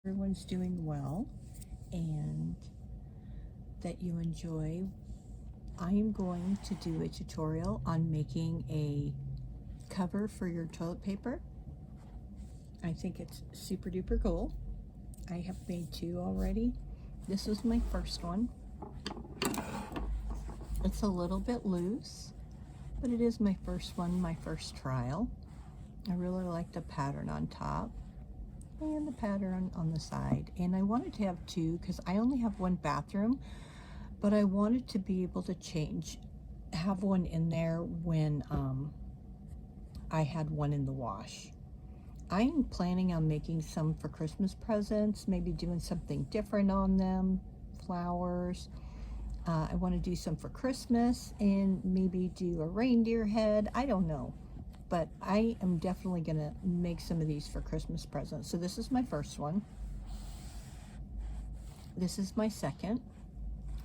everyone's doing well and that you enjoy. I am going to do a tutorial on making a cover for your toilet paper. I think it's super duper cool. I have made two already. This was my first one. It's a little bit loose, but it is my first one, my first trial. I really like the pattern on top and the pattern on the side, and I wanted to have two because I only have one bathroom, but I wanted to be able to have one in there when I had one in the wash. I'm planning on making some for Christmas presents, maybe doing something different on them, flowers. I want to do some for Christmas and maybe do a reindeer head. I don't know. But I am definitely going to make some of these for Christmas presents. So this is my first one. This is my second.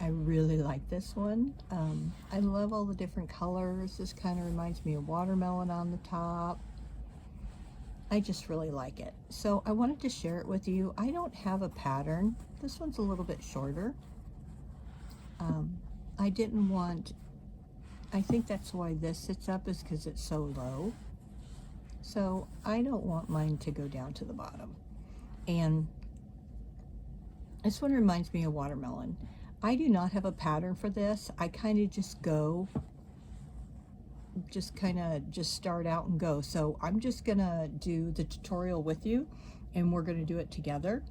I really like this one. I love all the different colors. This kind of reminds me of watermelon on the top. I just really like it. So I wanted to share it with you. I don't have a pattern. This one's a little bit shorter. I didn't want, I think that's why this sits up, is because it's so low. So I don't want mine to go down to the bottom. And this one reminds me of watermelon. I do not have a pattern for this. I kind of just go, just start out and go. So I'm just gonna do the tutorial with you, and we're gonna do it together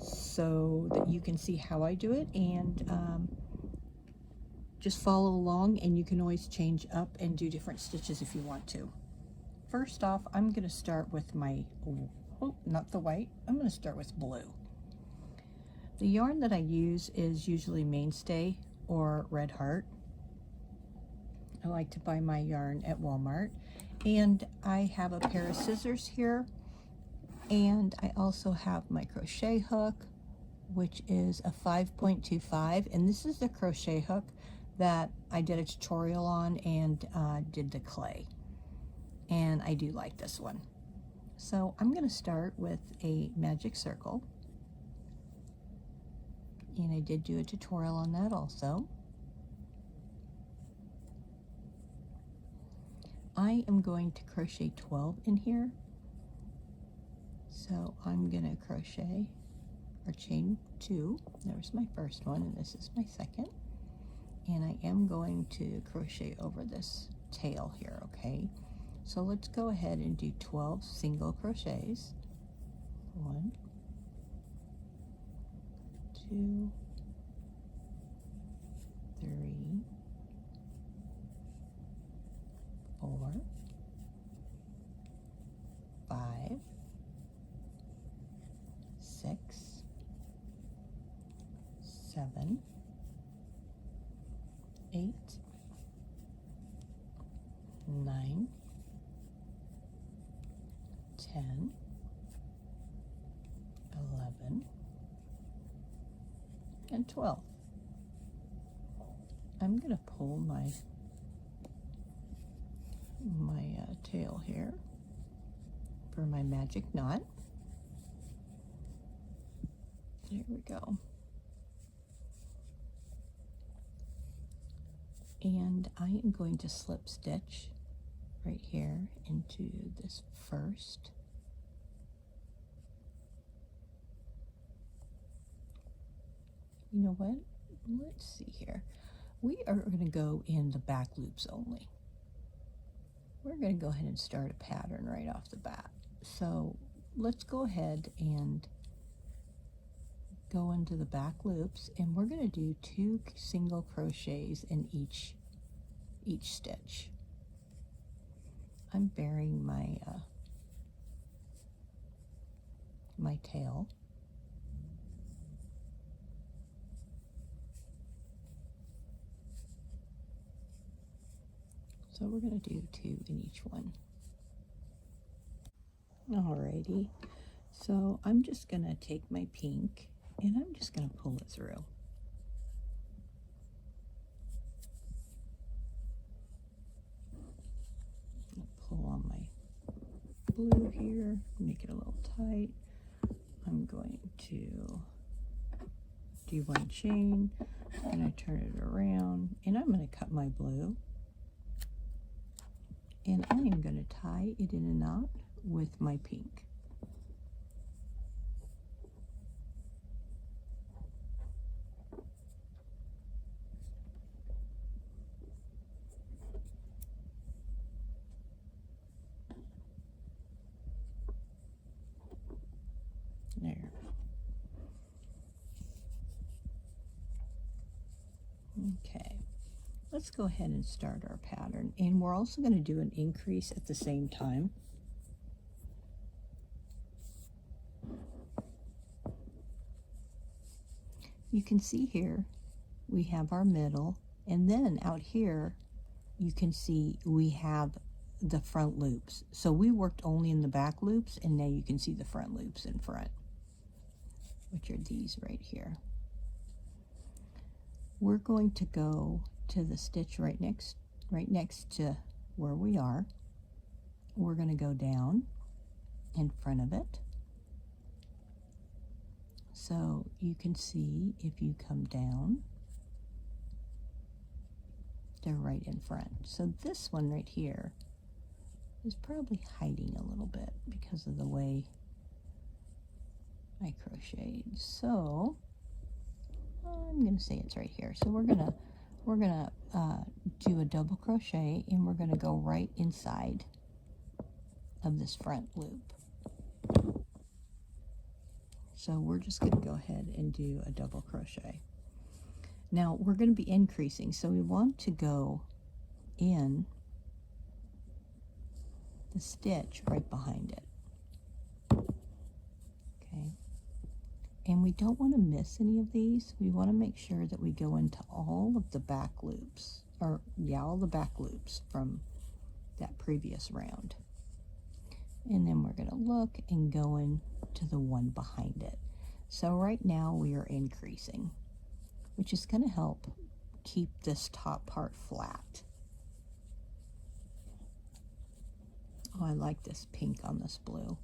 so that you can see how I do it, and just follow along, and you can always change up and do different stitches if you want to. First off, I'm going to start with my, not the white, I'm going to start with blue. The yarn that I use is usually Mainstay or Red Heart. I like to buy my yarn at Walmart. And I have a pair of scissors here, and I also have my crochet hook, which is a 5.25, and this is the crochet hook that I did a tutorial on and did the clay. And I do like this one. So I'm going to start with a magic circle, and I did do a tutorial on that also. I am going to crochet 12 in here, so I'm going to crochet or chain 2. There's my first one, and this is my second. And I am going to crochet over this tail here, okay? So let's go ahead and do 12 single crochets. 1, 2, 3, 4, 5, 6, 7, 8, 9, 10, 11, and 12. I'm going to pull my tail here for my magic knot. There we go. And I am going to slip stitch right here into this first. You know what? Let's see here. We are going to go in the back loops only. We're going to go ahead and start a pattern right off the bat. So let's go ahead and go into the back loops, and we're going to do 2 single crochets in each stitch. I'm burying my my tail. So we're going to do 2 in each one. Alrighty, so I'm just going to take my pink and I'm just going to pull it through. Pull on my blue here, make it a little tight. I'm going to do one chain, and I turn it around, and I'm going to cut my blue, and I am going to tie it in a knot with my pink. There. Okay, let's go ahead and start our pattern, and we're also going to do an increase at the same time. You can see here we have our middle, and then out here you can see we have the front loops. So we worked only in the back loops, and now you can see the front loops in front, which are these right here. We're going to go to the stitch right next to where we are. We're going to go down in front of it. So you can see if you come down, they're right in front. So this one right here is probably hiding a little bit because of the way I crocheted. So I'm going to say it's right here. So we're gonna do a double crochet, and we're going to go right inside of this front loop. So we're just going to go ahead and do a double crochet. Now we're going to be increasing, so we want to go in the stitch right behind it. Okay, and we don't want to miss any of these. We want to make sure that we go into all of the back loops, or yeah, all the back loops from that previous round. And then we're going to look and go into the one behind it. So right now we are increasing, which is going to help keep this top part flat. Oh, I like this pink on this blue.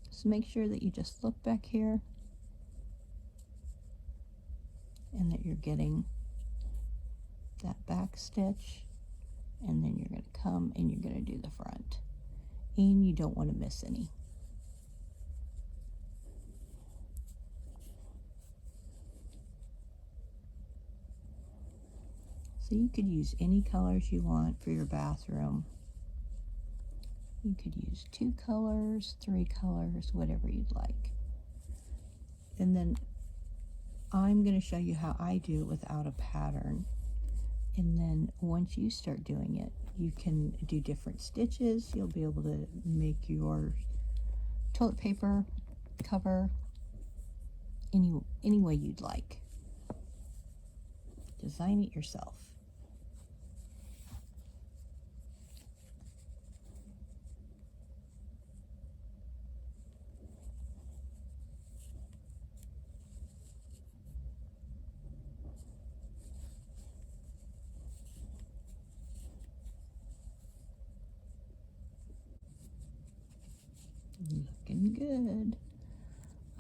So make sure that you just look back here and that you're getting that back stitch, and then you're going to come and you're going to do the front. And you don't want to miss any. So you could use any colors you want for your bathroom. You could use 2 colors, 3 colors, whatever you'd like. And then I'm going to show you how I do it without a pattern. And then once you start doing it, you can do different stitches. You'll be able to make your toilet paper cover any way you'd like. Design it yourself. Looking good.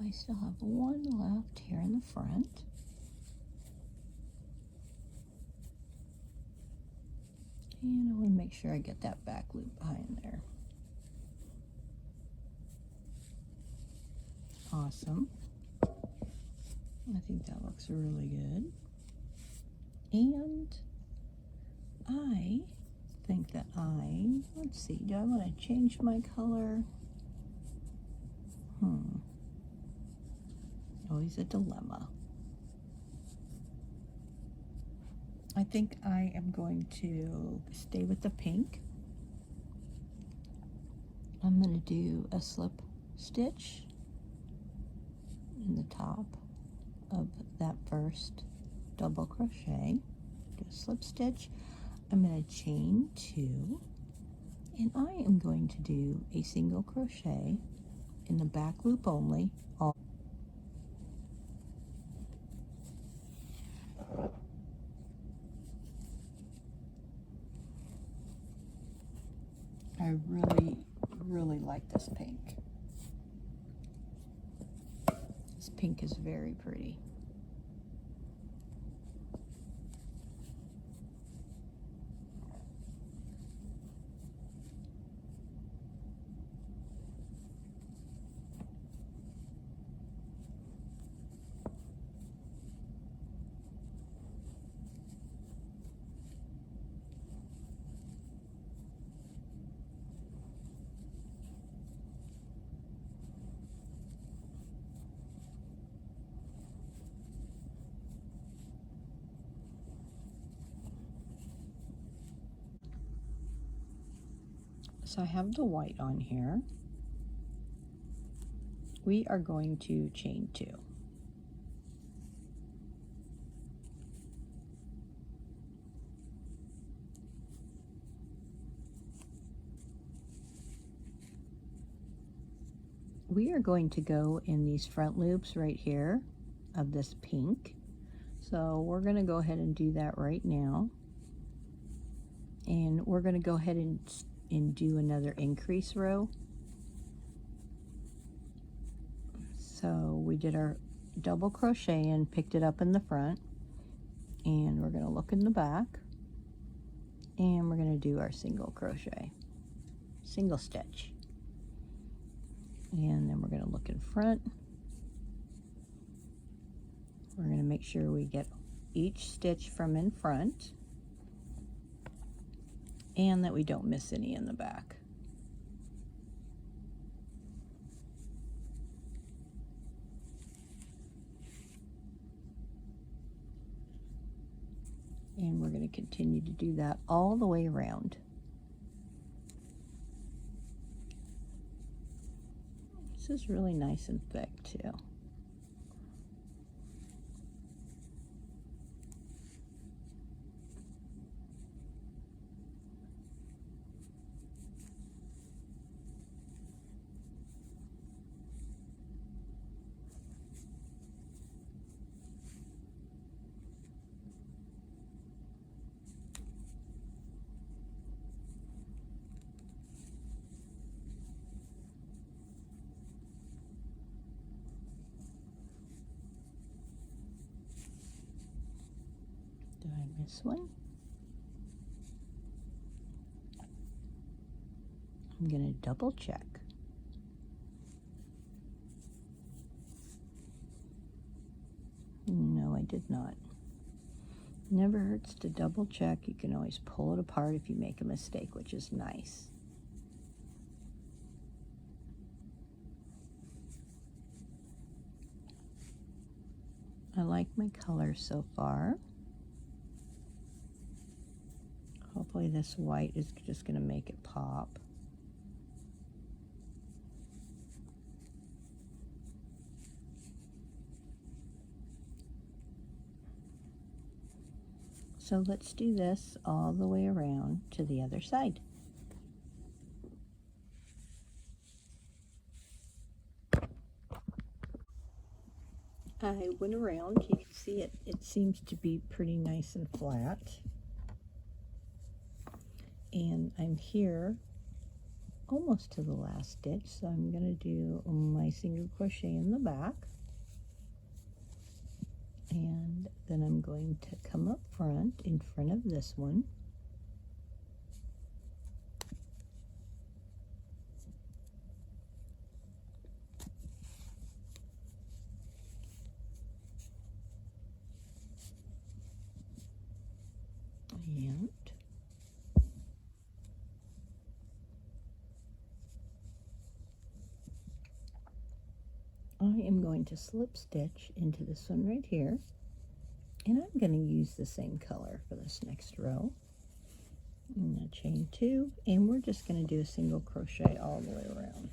I still have one left here in the front. And I want to make sure I get that back loop behind there. Awesome. I think that looks really good. And I think that let's see, do I want to change my color? Always a dilemma. I think I am going to stay with the pink. I'm going to do a slip stitch in the top of that first double crochet. Do a slip stitch. I'm going to chain 2, and I am going to do a single crochet in the back loop only. I really like this pink. pink is very pretty. So I have the white on here. We are going to chain 2. We are going to go in these front loops right here of this pink. So we're going to go ahead and do that right now. And we're going to go ahead and do another increase row. So we did our double crochet and picked it up in the front, and we're going to look in the back, and we're going to do our single crochet, single stitch, and then we're going to look in front. We're going to make sure we get each stitch from in front and that we don't miss any in the back. And we're going to continue to do that all the way around. This is really nice and thick too. Did I miss one? I'm going to double check. No, I did not. Never hurts to double check. You can always pull it apart if you make a mistake, which is nice. I like my color so far. Hopefully this white is just going to make it pop. So let's do this all the way around to the other side. I went around, you can see it seems to be pretty nice and flat. And I'm here almost to the last stitch, so I'm going to do my single crochet in the back. And then I'm going to come up front in front of this one. And I am going to slip stitch into this one right here, and I'm going to use the same color for this next row. I'm going to chain 2, and we're just going to do a single crochet all the way around.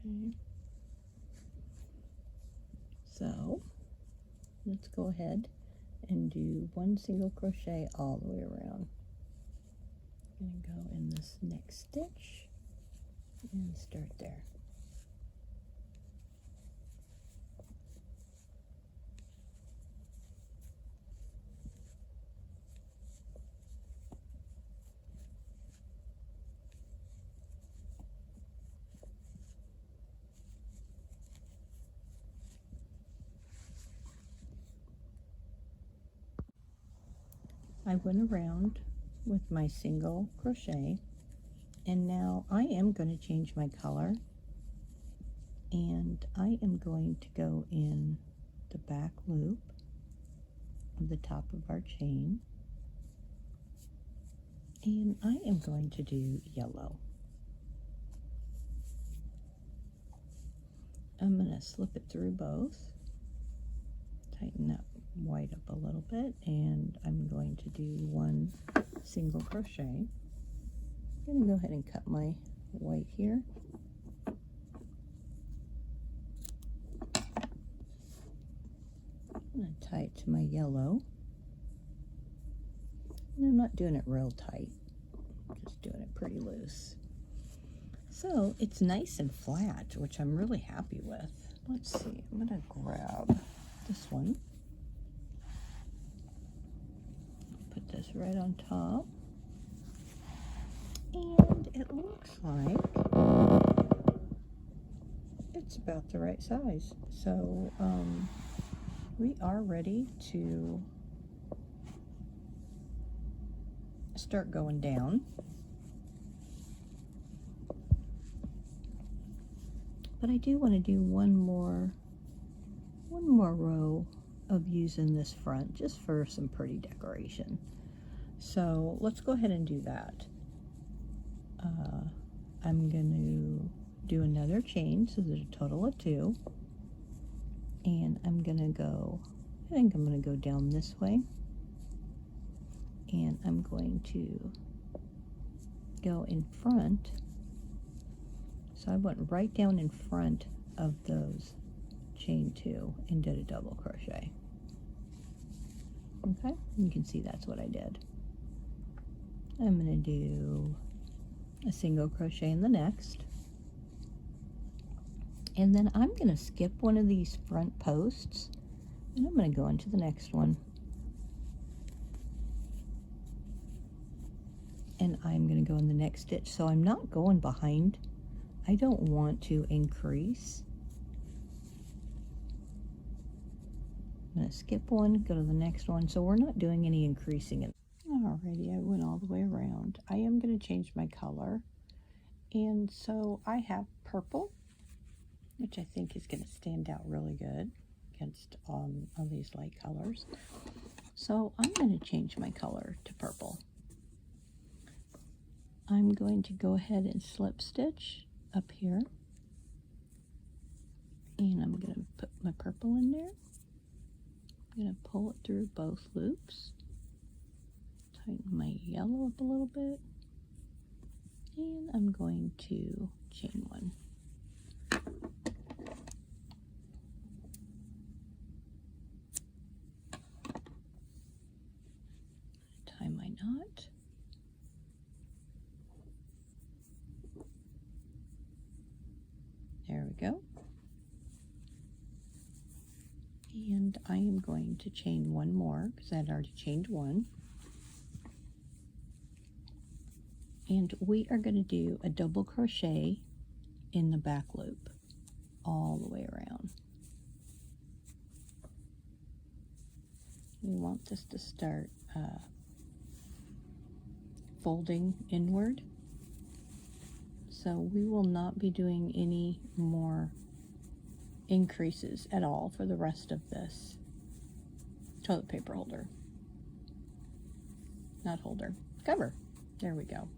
Okay. So let's go ahead and do 1 single crochet all the way around. I'm going to go in this next stitch and start there. I went around with my single crochet, and now I am going to change my color, and I am going to go in the back loop of the top of our chain, and I am going to do yellow. I'm going to slip it through both, tighten that white up a little bit, and I'm going to do one single crochet. I'm going to go ahead and cut my white here. I'm going to tie it to my yellow. And I'm not doing it real tight, just doing it pretty loose. So it's nice and flat, which I'm really happy with. Let's see, I'm going to grab this one. Put this right on top. And it looks like it's about the right size. So we are ready to start going down. But I do want to do one more row of using this front just for some pretty decoration. So let's go ahead and do that. I'm going to do another chain, so there's a total of 2. And I'm going to go, I think I'm going to go down this way. And I'm going to go in front. So I went right down in front of those chain 2 and did a double crochet. Okay, you can see that's what I did. I'm going to do a single crochet in the next, and then I'm going to skip one of these front posts, and I'm going to go into the next one, and I'm going to go in the next stitch. So I'm not going behind. I don't want to increase. I'm going to skip one, go to the next one, so we're not doing any increasing. Alrighty, I went all the way around. I am going to change my color, and so I have purple, which I think is going to stand out really good against all these light colors. So I'm going to change my color to purple. I'm going to go ahead and slip stitch up here, and I'm going to put my purple in there. I'm going to pull it through both loops, tighten my yellow up a little bit, and I'm going to chain one. Tie my knot. There we go. And I am going to chain one more because I had already chained one. And we are going to do a double crochet in the back loop all the way around. We want this to start folding inward. So we will not be doing any more increases at all for the rest of this toilet paper holder. Not holder, cover. There we go.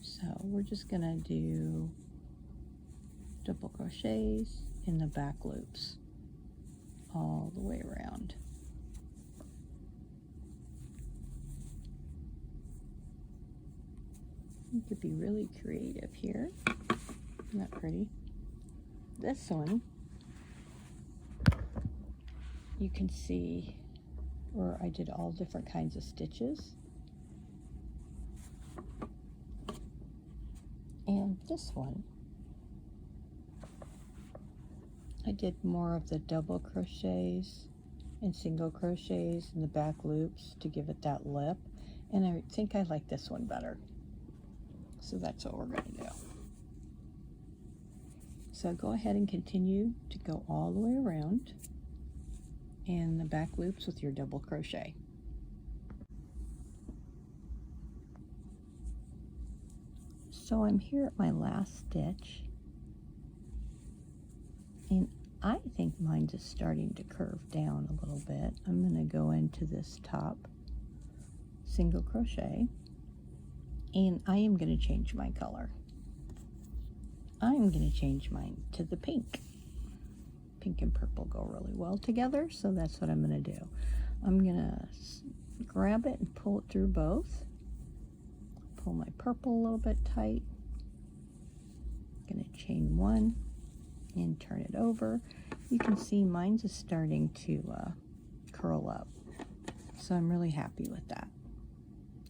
So we're just gonna do double crochets in the back loops all the way around. You could be really creative here. Isn't that pretty? This one, you can see where I did all different kinds of stitches. And this one, I did more of the double crochets and single crochets in the back loops to give it that lip. And I think I like this one better. So that's what we're going to do. So go ahead and continue to go all the way around in the back loops with your double crochet. So I'm here at my last stitch, and I think mine is starting to curve down a little bit. I'm going to go into this top single crochet, and I am going to change my color. I'm going to change mine to the pink. Pink and purple go really well together, so that's what I'm going to do. I'm going to grab it and pull it through both. Pull my purple a little bit tight. Going to chain one and turn it over. You can see mine's is starting to curl up, so I'm really happy with that.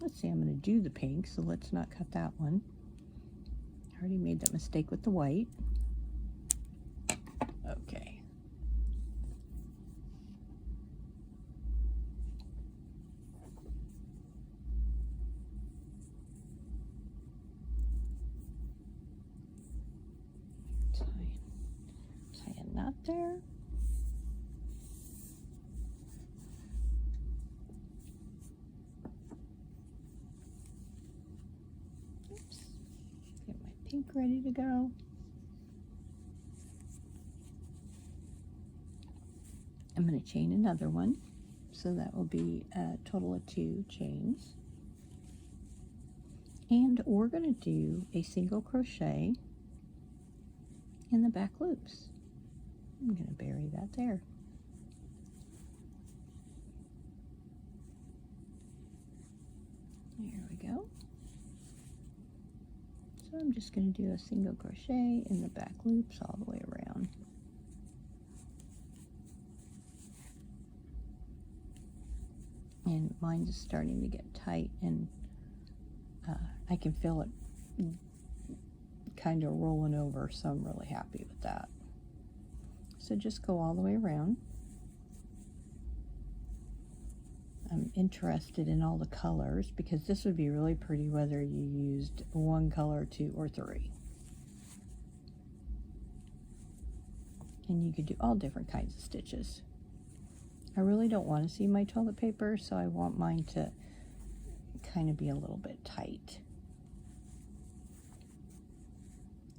Let's see, I'm going to do the pink, so let's not cut that one. I already made that mistake with the white. Okay. Tie a knot there. Oops. Get my pink ready to go. I'm going to chain another one, so that will be a total of 2 chains. And we're going to do a single crochet in the back loops. I'm going to bury that there. There we go. So I'm just going to do a single crochet in the back loops all the way around. And mine is starting to get tight, and I can feel it kind of rolling over, so I'm really happy with that. So just go all the way around. I'm interested in all the colors, because this would be really pretty whether you used 1 color, 2, or 3. And you could do all different kinds of stitches. I really don't want to see my toilet paper, so I want mine to kind of be a little bit tight.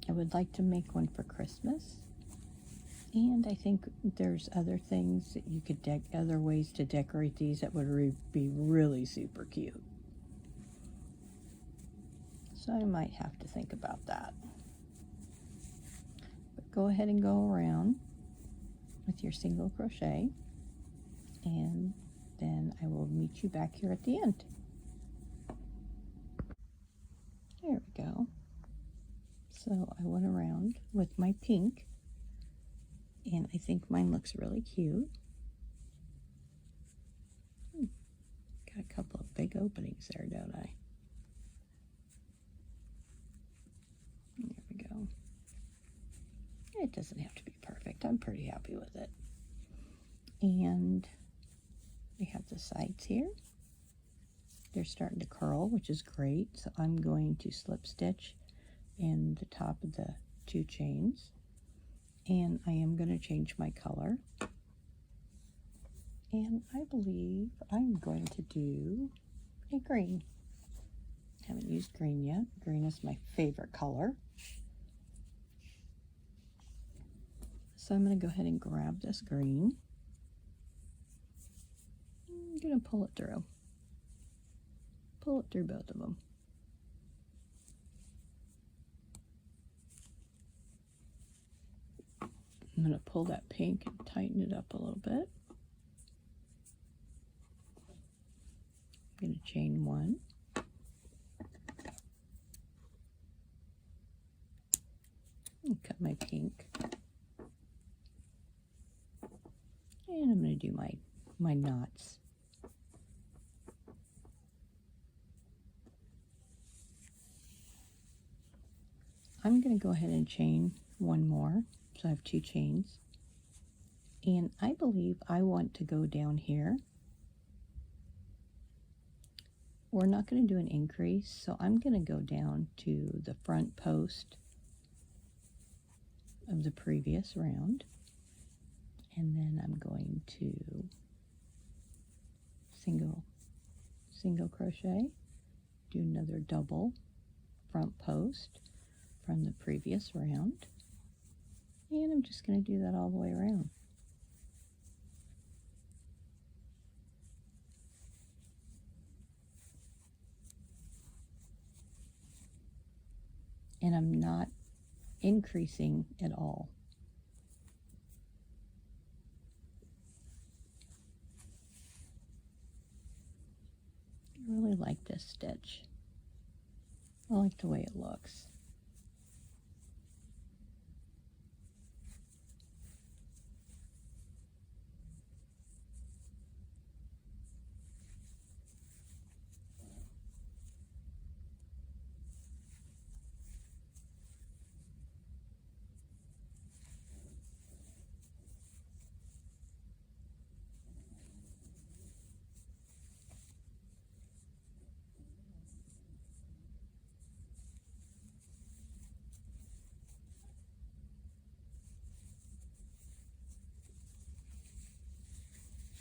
I would like to make one for Christmas, and I think there's other things that you could other ways to decorate these that would be really super cute. So I might have to think about that. But go ahead and go around with your single crochet, and then I will meet you back here at the end. There we go. So I went around with my pink, and I think mine looks really cute. Got a couple of big openings there, don't I? There we go. It doesn't have to be perfect. I'm pretty happy with it. And we have the sides here. They're starting to curl, which is great. So I'm going to slip stitch in the top of the 2 chains, and I am going to change my color, and I believe I'm going to do a green. Haven't used green yet. Green is my favorite color. So I'm going to go ahead and grab this green. I'm going to pull it through. Pull it through both of them. I'm going to pull that pink and tighten it up a little bit. I'm going to chain 1. And cut my pink. And I'm going to do my knots. I'm going to go ahead and chain 1 more. So I have 2 chains, and I believe I want to go down here. We're not going to do an increase, so I'm going to go down to the front post of the previous round, and then I'm going to single crochet, do another double front post from the previous round, and I'm just going to do that all the way around. And I'm not increasing at all. I really like this stitch. I like the way it looks.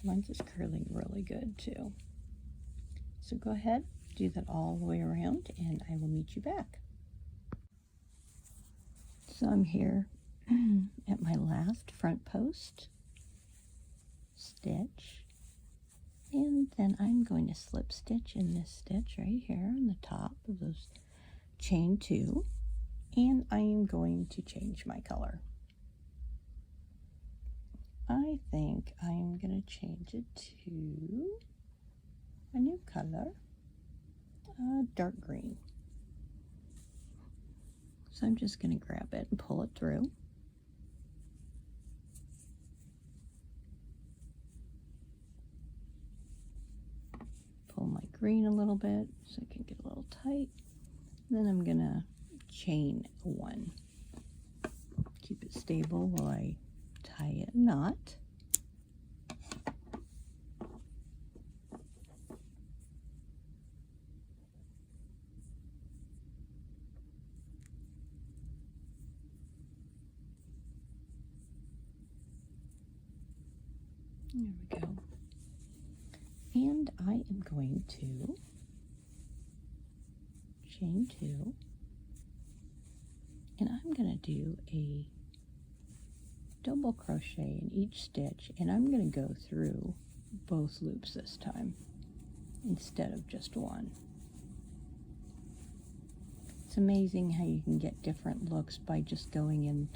Mine's is curling really good too. So go ahead, do that all the way around, and I will meet you back. So I'm here at my last front post stitch, and then I'm going to slip stitch in this stitch right here on the top of those chain 2, and I am going to change my color. I think I'm going to change it to a new color, dark green. So I'm just going to grab it and pull it through. Pull my green a little bit so I can get a little tight. Then I'm going to chain 1. Keep it stable while I tie a knot. There we go. And I am going to chain 2, and I'm going to do a double crochet in each stitch, and I'm going to go through both loops this time instead of just one. It's amazing how you can get different looks by just going in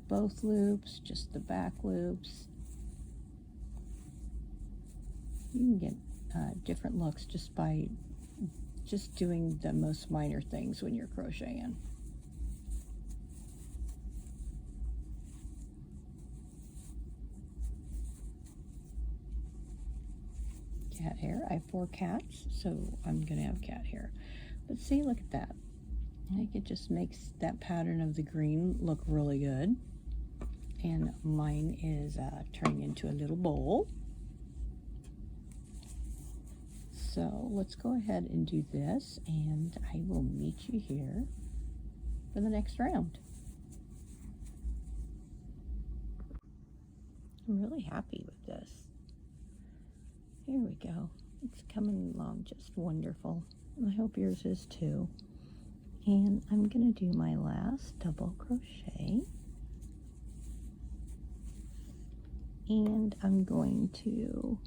both loops, just the back loops. You can get different looks just by doing the most minor things when you're crocheting. Cat hair. I have 4 cats, so I'm going to have cat hair. But see, look at that. I think it just makes that pattern of the green look really good. And mine is turning into a little bowl. So let's go ahead and do this, and I will meet you here for the next round. I'm really happy with this. Here we go. It's coming along just wonderful. And I hope yours is too. And I'm going to do my last double crochet. And I'm going to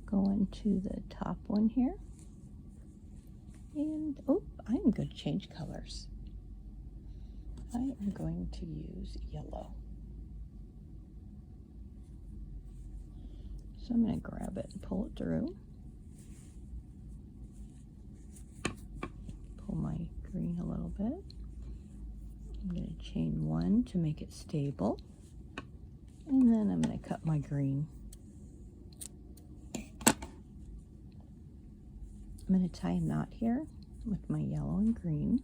go into the top one here. And, oh, I'm going to change colors. I am going to use yellow. So I'm going to grab it and pull it through. Pull my green a little bit. I'm going to chain 1 to make it stable. And then I'm going to cut my green. I'm going to tie a knot here with my yellow and green.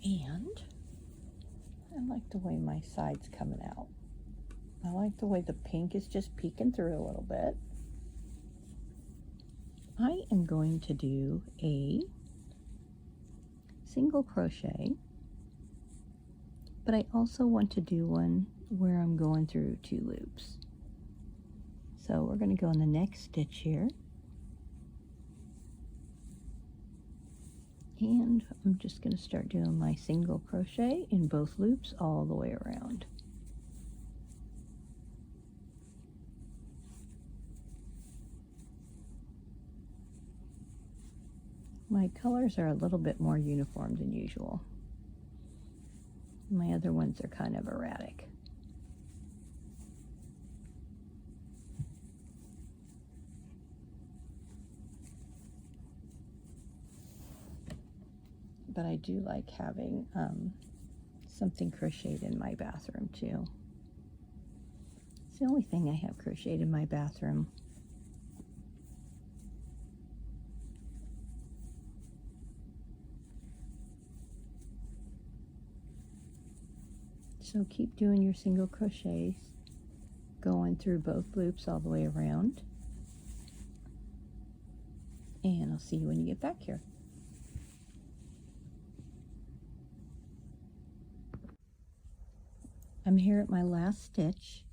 And I like the way my side's coming out. I like the way the pink is just peeking through a little bit. I am going to do a single crochet, but I also want to do one where I'm going through 2 loops. So we're going to go in the next stitch here, And I'm just going to start doing my single crochet in both loops all the way around. My colors are a little bit more uniform than usual. My other ones are kind of erratic. But I do like having something crocheted in my bathroom too. It's the only thing I have crocheted in my bathroom. So keep doing your single crochets, going through both loops all the way around. And I'll see you when you get back here. I'm here at my last stitch.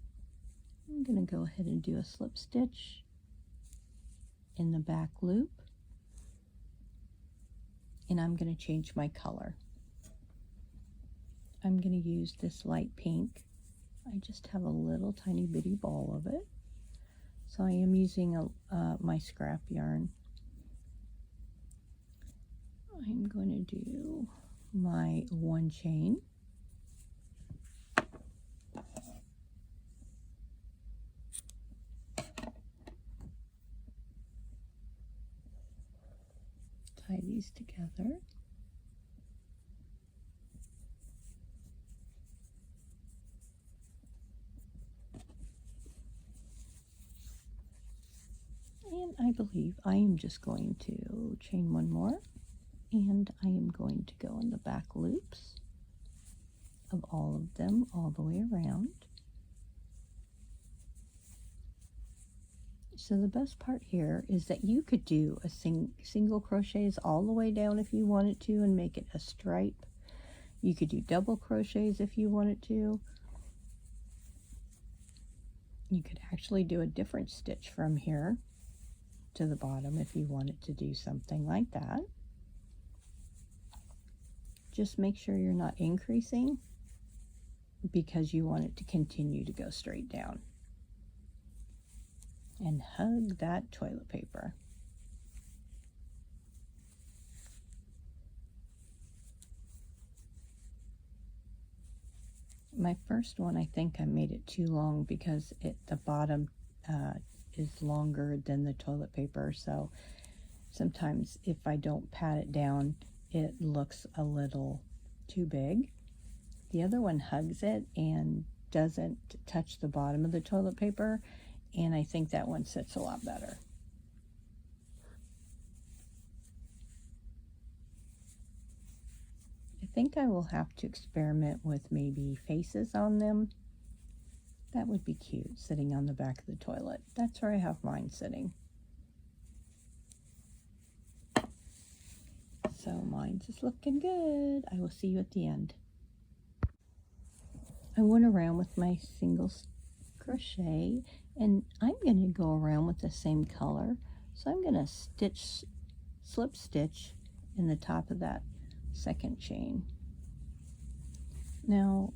I'm going to go ahead and do a slip stitch in the back loop. And I'm going to change my color. I'm going to use this light pink. I just have a little tiny bitty ball of it. So I am using my scrap yarn. I'm going to do my one chain. Tie these together. And I believe I am just going to chain one more, and I am going to go in the back loops of all of them all the way around. So the best part here is that you could do a single crochets all the way down if you wanted to and make it a stripe. You could do double crochets if you wanted to. You could actually do a different stitch from here to the bottom if you wanted to do something like that. Just make sure you're not increasing because you want it to continue to go straight down. And hug that toilet paper. My first one, I think I made it too long because the bottom is longer than the toilet paper, so sometimes if I don't pat it down, it looks a little too big. The other one hugs it and doesn't touch the bottom of the toilet paper, and I think that one sits a lot better. I think I will have to experiment with maybe faces on them. That would be cute, sitting on the back of the toilet. That's where I have mine sitting. So mine's is looking good. I will see you at the end. I went around with my single crochet, and I'm going to go around with the same color. So I'm going to slip stitch in the top of that second chain. Now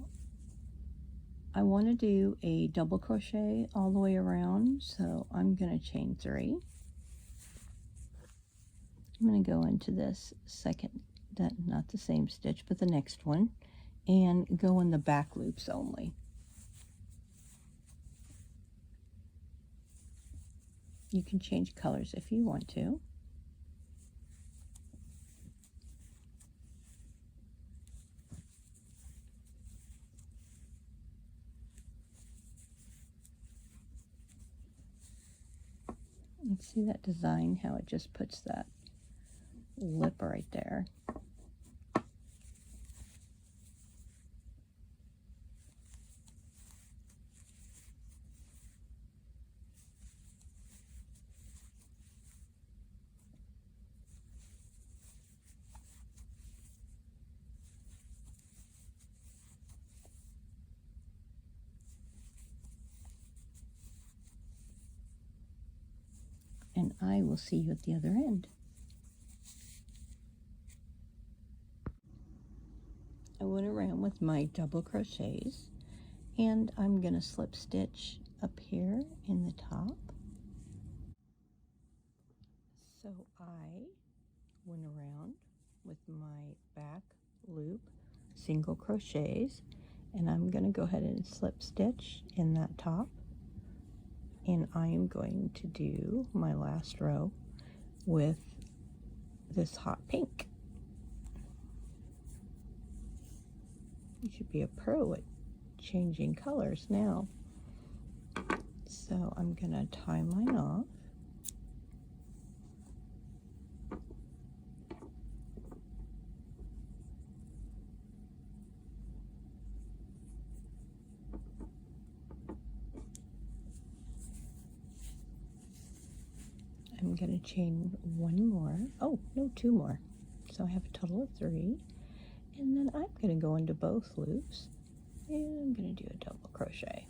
I want to do a double crochet all the way around, so I'm going to chain 3. I'm going to go into this second, not the same stitch, but the next one, and go in the back loops only. You can change colors if you want to. You see that design, how it just puts that lip right there. And I will see you at the other end. with my double crochets, and I'm going to slip stitch up here in the top. So I went around with my back loop single crochets, and I'm going to go ahead and slip stitch in that top, and I am going to do my last row with this hot pink. You should be a pro at changing colors now. So I'm going to tie mine off. I'm going to chain one more. Oh, no, two more. So I have a total of 3. And then I'm going to go into both loops, and I'm going to do a double crochet.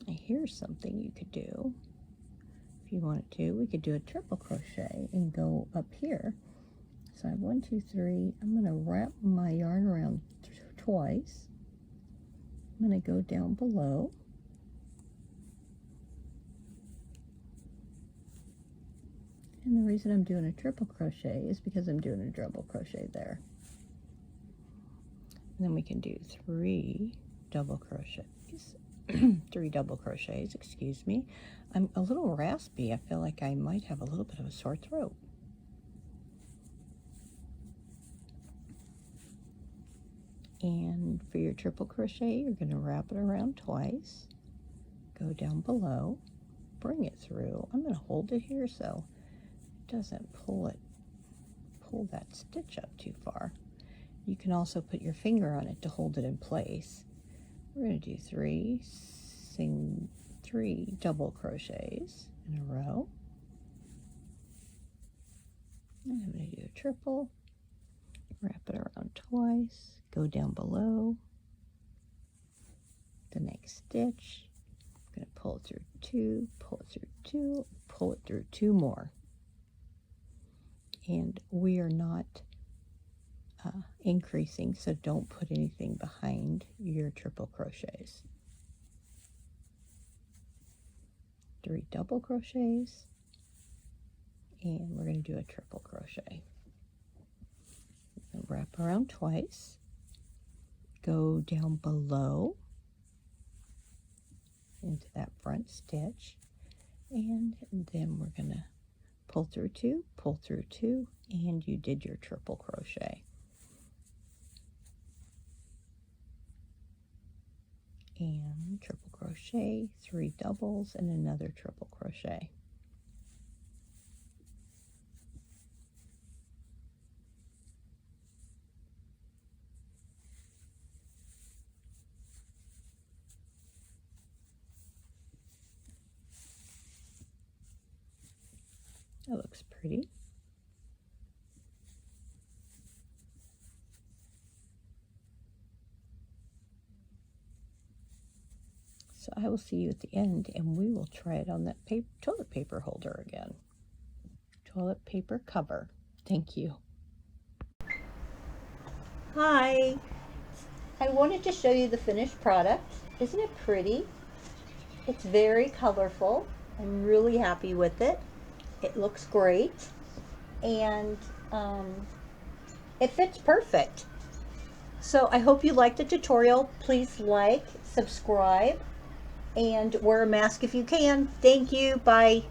And here's something you could do. If you wanted to, we could do a triple crochet and go up here. So I have 1, 2, 3. I'm going to wrap my yarn around twice. I'm going to go down below. And the reason I'm doing a triple crochet is because I'm doing a double crochet there. And then we can do 3 double crochets. 3 double crochets, excuse me. I'm a little raspy. I feel like I might have a little bit of a sore throat. And for your triple crochet, you're going to wrap it around twice, go down below, bring it through. I'm going to hold it here so it doesn't pull that stitch up too far. You can also put your finger on it to hold it in place. We're going to do 3 double crochets in a row. And I'm going to do a triple, wrap it around twice, go down below the next stitch. I'm going to pull it through 2, pull it through 2, pull it through 2 more. And we are not increasing, so don't put anything behind your triple crochets. 3 double crochets, and we're going to do a triple crochet. Wrap around twice, go down below into that front stitch, and then we're going to pull through 2, pull through 2, and you did your triple crochet. And triple crochet, 3 doubles, and another triple crochet. That looks pretty. So I will see you at the end, and we will try it on that toilet paper holder again. Toilet paper cover. Thank you. Hi. I wanted to show you the finished product. Isn't it pretty? It's very colorful. I'm really happy with it. It looks great, and it fits perfect. So I hope you liked the tutorial. Please like, subscribe, and wear a mask if you can. Thank you. Bye.